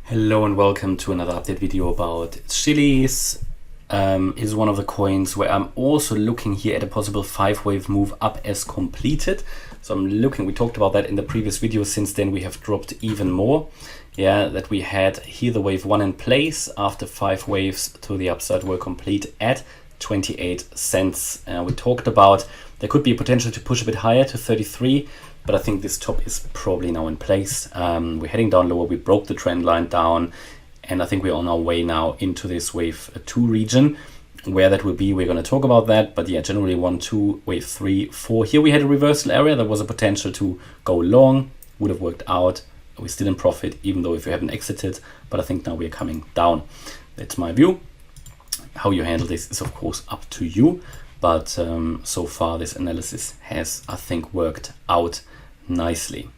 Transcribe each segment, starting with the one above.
Hello and welcome to another update video about Chiliz. Is one of the coins where I'm also looking here at a possible 5-wave move up as completed. So I'm looking, we talked about that in the previous video. Since then we have dropped even more. Yeah, that we had here the wave 1 in place after 5 waves to the upside were complete at 28 cents. We talked about there could be a potential to push a bit higher to 33, but I think this top is probably now in place. We're heading down lower, we broke the trend line down, and I think we're on our way now into this wave 2 region. Where that will be, we're going to talk about that, but yeah, generally 1, 2, wave 3, 4. Here we had a reversal area, there was a potential to go long, would have worked out. We're still in profit, even though if we haven't exited, but I think now we're coming down. That's my view. How you handle this is of course up to you, but so far this analysis has, I think, worked out nicely.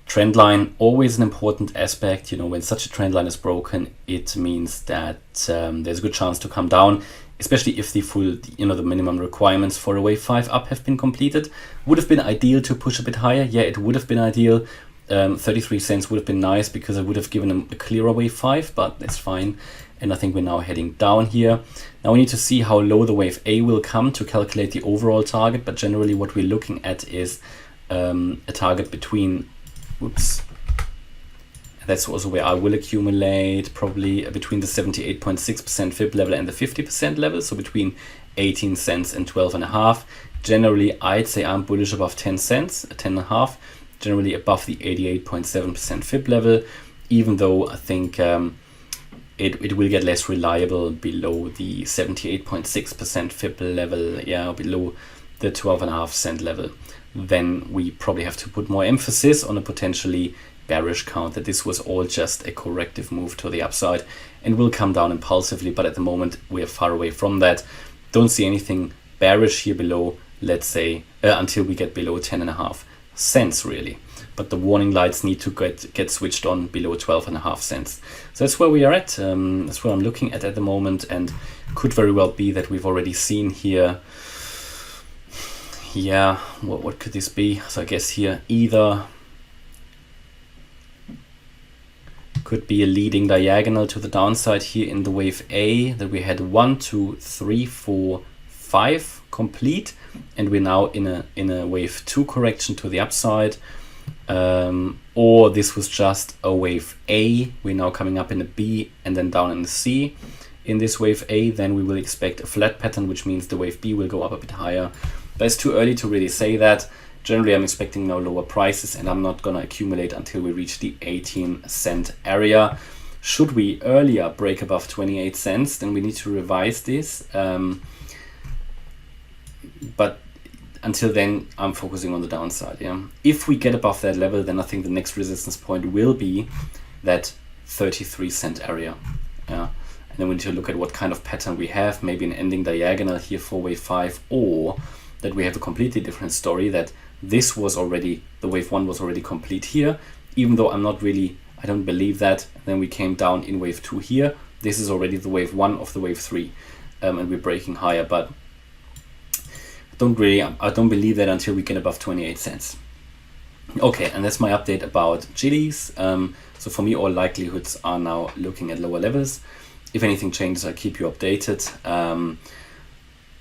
Trend line, always an important aspect. You know, when such a trend line is broken, it means that there's a good chance to come down, especially if the full, the minimum requirements for a wave 5 up have been completed. Would have been ideal to push a bit higher. Yeah, it would have been ideal. 33 cents would have been nice because it would have given them a clearer wave 5, but that's fine. And I think we're now heading down here. Now we need to see how low the wave A will come to calculate the overall target, but generally what we're looking at is a target between, that's also where I will accumulate, probably between the 78.6% fib level and the 50% level, so between 18 cents and 12.5. Generally, I'd say I'm bullish above 10 cents, 10.5, generally above the 88.7% fib level, even though I think it will get less reliable below the 78.6% fib level, yeah, below the 12.5 cent level. Then we probably have to put more emphasis on a potentially bearish count, that this was all just a corrective move to the upside and will come down impulsively, but at the moment we are far away from that. Don't see anything bearish here below, let's say, until we get below 10.5 cents really. But the warning lights need to get switched on below 12.5 cents. So that's where we are at. That's where I'm looking at the moment, and could very well be that we've already seen here. Yeah, what could this be? So I guess here either could be a leading diagonal to the downside here in the wave A, that we had 1, 2, 3, 4, 5 complete, and we're now in a wave 2 correction to the upside. Or this was just a wave A, we're now coming up in a B and then down in the C. In this wave A, then we will expect a flat pattern, which means the wave B will go up a bit higher. But it's too early to really say that. Generally, I'm expecting now lower prices, and I'm not gonna accumulate until we reach the 18 cent area. Should we earlier break above 28 cents, then we need to revise this. But until then, I'm focusing on the downside. Yeah, if we get above that level, then I think the next resistance point will be that 33 cent area. Yeah, and then we need to look at what kind of pattern we have. Maybe an ending diagonal here for wave 5, or that we have a completely different story, that this was already, the wave 1 was already complete here, even though I don't believe that. And then we came down in wave 2 here. This is already the wave 1 of the wave 3, and we're breaking higher, but I don't believe that until we get above 28 cents. Okay, and that's my update about Chiliz. So for me, all likelihoods are now looking at lower levels. If anything changes, I'll keep you updated.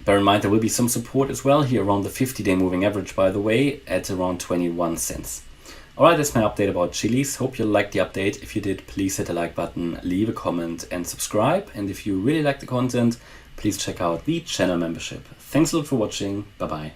Bear in mind, there will be some support as well here around the 50-day moving average, by the way, at around 21 cents. All right, that's my update about Chiliz. Hope you liked the update. If you did, please hit the like button, leave a comment and subscribe. And if you really like the content, please check out the channel membership. Thanks a lot for watching. Bye-bye.